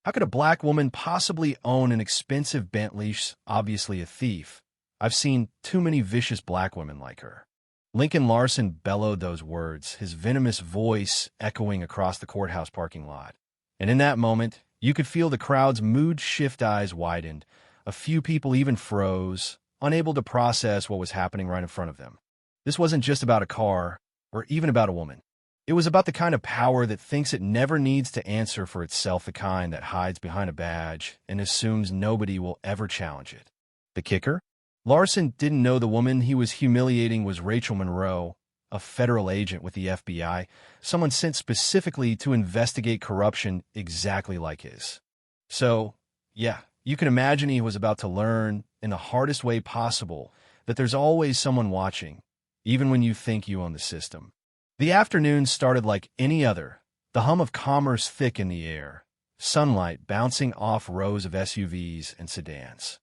How could a black woman possibly own an expensive Bentley? She's obviously a thief. I've seen too many vicious black women like her. Lincoln Larson bellowed those words, his venomous voice echoing across the courthouse parking lot. And in that moment, you could feel the crowd's mood-shift eyes widened. A few people even froze, unable to process what was happening right in front of them. This wasn't just about a car, or even about a woman. It was about the kind of power that thinks it never needs to answer for itself, the kind that hides behind a badge and assumes nobody will ever challenge it. The kicker? Larson didn't know the woman he was humiliating was Rachel Monroe, a federal agent with the FBI, someone sent specifically to investigate corruption exactly like his. So, yeah, you can imagine he was about to learn, in the hardest way possible, that there's always someone watching, even when you think you own the system. The afternoon started like any other, the hum of commerce thick in the air, sunlight bouncing off rows of SUVs and sedans.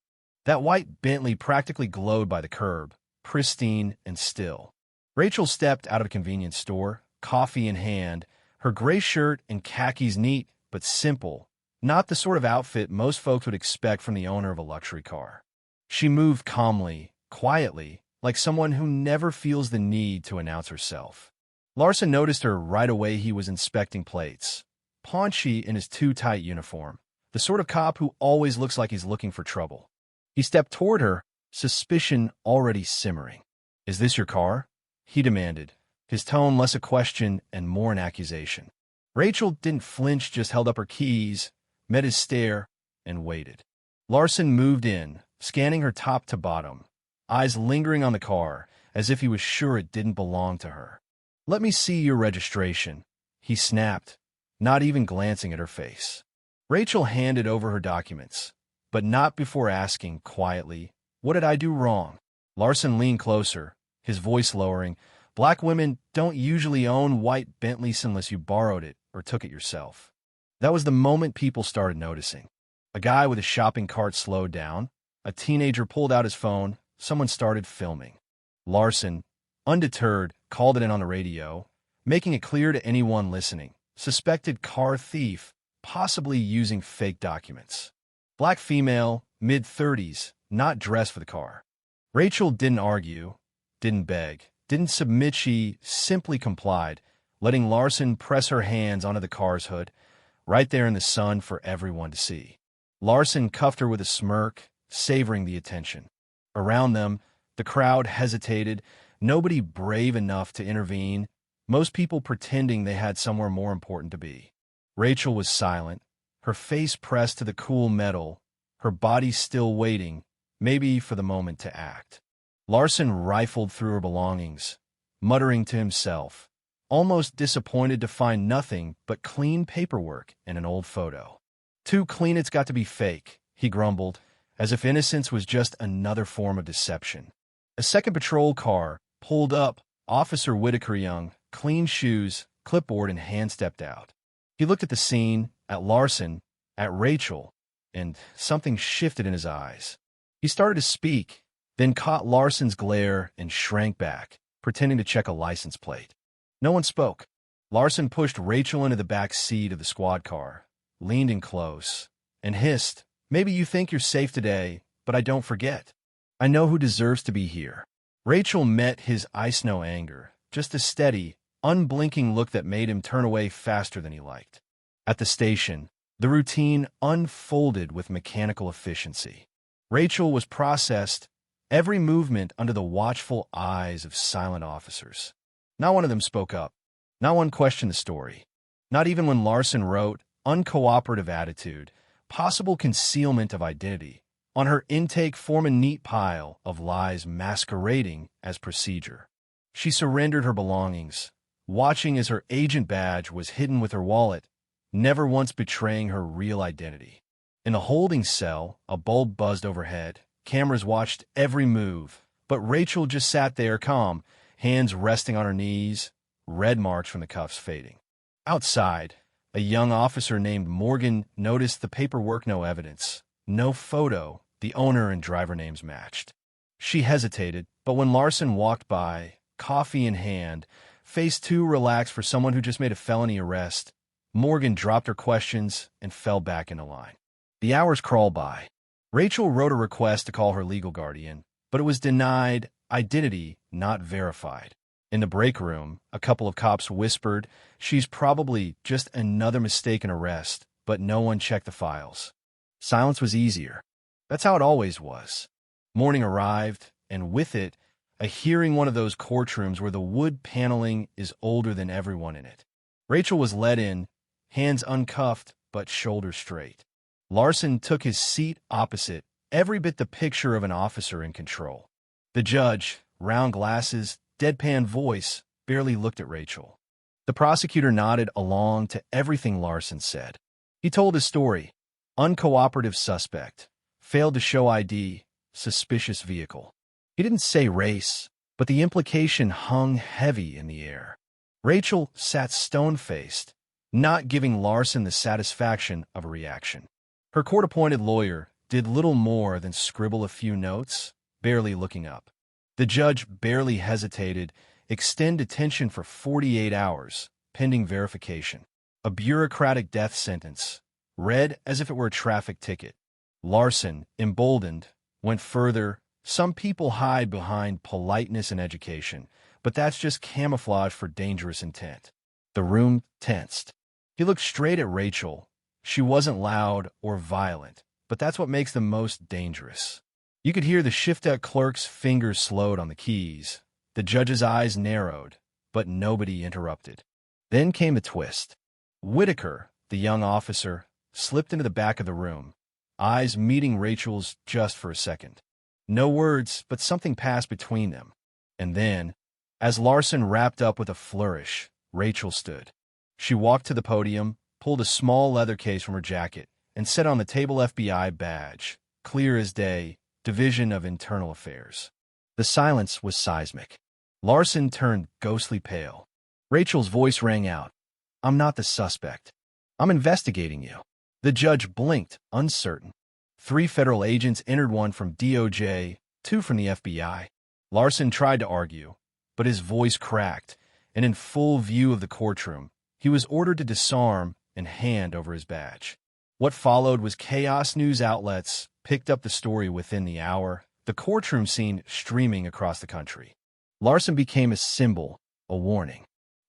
That white Bentley practically glowed by the curb, pristine and still. Rachel stepped out of a convenience store, coffee in hand, her gray shirt and khakis neat but simple, not the sort of outfit most folks would expect from the owner of a luxury car. She moved calmly, quietly, like someone who never feels the need to announce herself. Larson noticed her right away. He was inspecting plates, paunchy in his too-tight uniform, the sort of cop who always looks like he's looking for trouble. He stepped toward her, suspicion already simmering. "Is this your car?" he demanded, his tone less a question and more an accusation. Rachel didn't flinch, just held up her keys, met his stare, and waited. Larson moved in, scanning her top to bottom, eyes lingering on the car, as if he was sure it didn't belong to her. "Let me see your registration," he snapped, not even glancing at her face. Rachel handed over her documents, but not before asking quietly, "What did I do wrong?" Larson leaned closer, his voice lowering. "Black women don't usually own white Bentleys unless you borrowed it or took it yourself." That was the moment people started noticing. A guy with a shopping cart slowed down. A teenager pulled out his phone. Someone started filming. Larson, undeterred, called it in on the radio, making it clear to anyone listening. Suspected car thief, possibly using fake documents. Black female, mid-30s, not dressed for the car. Rachel didn't argue, didn't beg, didn't submit. She simply complied, letting Larson press her hands onto the car's hood, right there in the sun for everyone to see. Larson cuffed her with a smirk, savoring the attention. Around them, the crowd hesitated, nobody brave enough to intervene, most people pretending they had somewhere more important to be. Rachel was silent, her face pressed to the cool metal, her body still waiting, maybe for the moment to act. Larson rifled through her belongings, muttering to himself, almost disappointed to find nothing but clean paperwork and an old photo. "Too clean, it's got to be fake," he grumbled, as if innocence was just another form of deception. A second patrol car pulled up. Officer Whitaker Young, clean shoes, clipboard in hand, stepped out. He looked at the scene, at Larson, at Rachel, and something shifted in his eyes. He started to speak, then caught Larson's glare and shrank back, pretending to check a license plate. No one spoke. Larson pushed Rachel into the back seat of the squad car, leaned in close, and hissed, "Maybe you think you're safe today, but I don't forget. I know who deserves to be here." Rachel met his ice-snow anger, just a steady, unblinking look that made him turn away faster than he liked. At the station, the routine unfolded with mechanical efficiency. Rachel was processed, every movement under the watchful eyes of silent officers. Not one of them spoke up. Not one questioned the story. Not even when Larson wrote, "Uncooperative attitude, possible concealment of identity," on her intake form, a neat pile of lies masquerading as procedure. She surrendered her belongings, watching as her agent badge was hidden with her wallet, never once betraying her real identity. In the holding cell, a bulb buzzed overhead. Cameras watched every move, but Rachel just sat there calm, hands resting on her knees, red marks from the cuffs fading. Outside, a young officer named Morgan noticed the paperwork, no evidence, no photo. The owner and driver names matched. She hesitated, but when Larson walked by, coffee in hand, face too relaxed for someone who just made a felony arrest, Morgan dropped her questions and fell back into line. The hours crawled by. Rachel wrote a request to call her legal guardian, but it was denied, identity not verified. In the break room, a couple of cops whispered, "She's probably just another mistaken arrest," but no one checked the files. Silence was easier. That's how it always was. Morning arrived, and with it, a hearing, one of those courtrooms where the wood paneling is older than everyone in it. Rachel was led in, hands uncuffed but shoulders straight. Larson took his seat opposite, every bit the picture of an officer in control. The judge, round glasses, deadpan voice, barely looked at Rachel. The prosecutor nodded along to everything Larson said. He told his story. Uncooperative suspect. Failed to show ID. Suspicious vehicle. He didn't say race, but the implication hung heavy in the air. Rachel sat stone-faced, not giving Larson the satisfaction of a reaction. Her court-appointed lawyer did little more than scribble a few notes, barely looking up. The judge barely hesitated, extend detention for 48 hours, pending verification. A bureaucratic death sentence, read as if it were a traffic ticket. Larson, emboldened, went further. Some people hide behind politeness and education, but that's just camouflage for dangerous intent. The room tensed. He looked straight at Rachel. She wasn't loud or violent, but that's what makes them most dangerous. You could hear the shift-deck clerk's fingers slowed on the keys. The judge's eyes narrowed, but nobody interrupted. Then came the twist. Whitaker, the young officer, slipped into the back of the room, eyes meeting Rachel's just for a second. No words, but something passed between them. And then, as Larson wrapped up with a flourish, Rachel stood. She walked to the podium, pulled a small leather case from her jacket, and set on the table FBI badge, clear as day, Division of Internal Affairs. The silence was seismic. Larson turned ghostly pale. Rachel's voice rang out. "I'm not the suspect. I'm investigating you." The judge blinked, uncertain. 3 federal agents entered, 1 from DOJ, 2 from the FBI. Larson tried to argue, but his voice cracked, and in full view of the courtroom, he was ordered to disarm and hand over his badge. What followed was chaos. News outlets picked up the story within the hour, the courtroom scene streaming across the country. Larson became a symbol, a warning.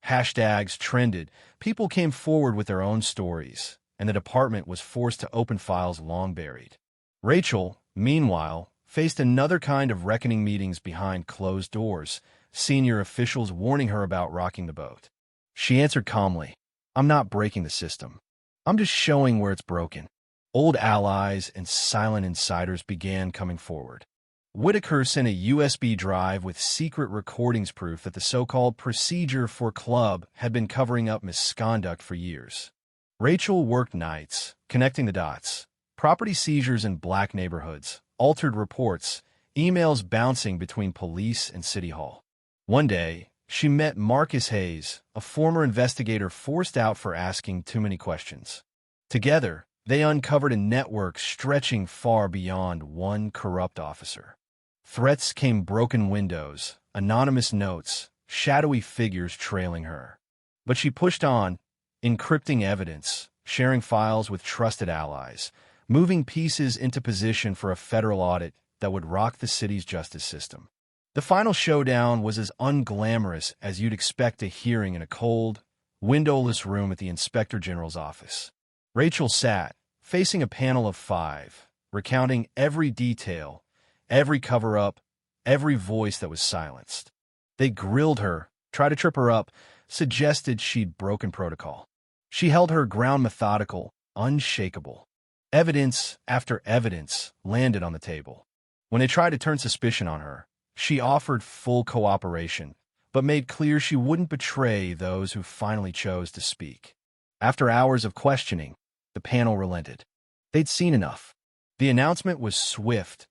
Hashtags trended, people came forward with their own stories, and the department was forced to open files long buried. Rachel, meanwhile, faced another kind of reckoning, meetings behind closed doors, senior officials warning her about rocking the boat. She answered calmly, "I'm not breaking the system. I'm just showing where it's broken." Old allies and silent insiders began coming forward. Whitaker sent a USB drive with secret recordings, proof that the so-called procedure for club had been covering up misconduct for years. Rachel worked nights, connecting the dots. Property seizures in black neighborhoods, altered reports, emails bouncing between police and City Hall. One day, she met Marcus Hayes, a former investigator forced out for asking too many questions. Together, they uncovered a network stretching far beyond one corrupt officer. Threats came, broken windows, anonymous notes, shadowy figures trailing her. But she pushed on, encrypting evidence, sharing files with trusted allies, moving pieces into position for a federal audit that would rock the city's justice system. The final showdown was as unglamorous as you'd expect a hearing in a cold, windowless room at the Inspector General's office. Rachel sat, facing a panel of 5, recounting every detail, every cover-up, every voice that was silenced. They grilled her, tried to trip her up, suggested she'd broken protocol. She held her ground, methodical, unshakable. Evidence after evidence landed on the table. When they tried to turn suspicion on her, she offered full cooperation, but made clear she wouldn't betray those who finally chose to speak. After hours of questioning, the panel relented. They'd seen enough. The announcement was swift.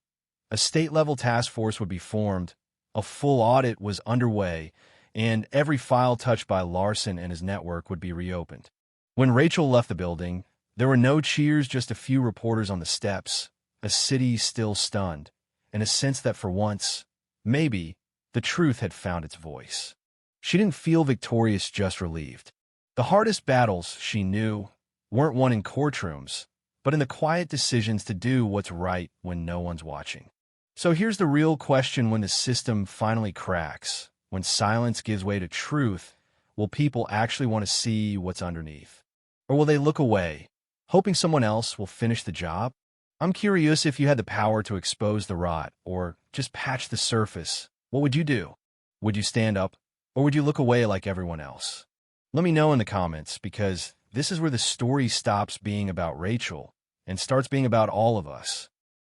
A state-level task force would be formed, a full audit was underway, and every file touched by Larson and his network would be reopened. When Rachel left the building, there were no cheers, just a few reporters on the steps, a city still stunned, and a sense that for once, maybe, the truth had found its voice. She didn't feel victorious, just relieved. The hardest battles, she knew, weren't won in courtrooms, but in the quiet decisions to do what's right when no one's watching. So here's the real question: when the system finally cracks, when silence gives way to truth, will people actually want to see what's underneath? Or will they look away, hoping someone else will finish the job? I'm curious, if you had the power to expose the rot or just patch the surface, what would you do? Would you stand up, or would you look away like everyone else? Let me know in the comments, because this is where the story stops being about Rachel and starts being about all of us.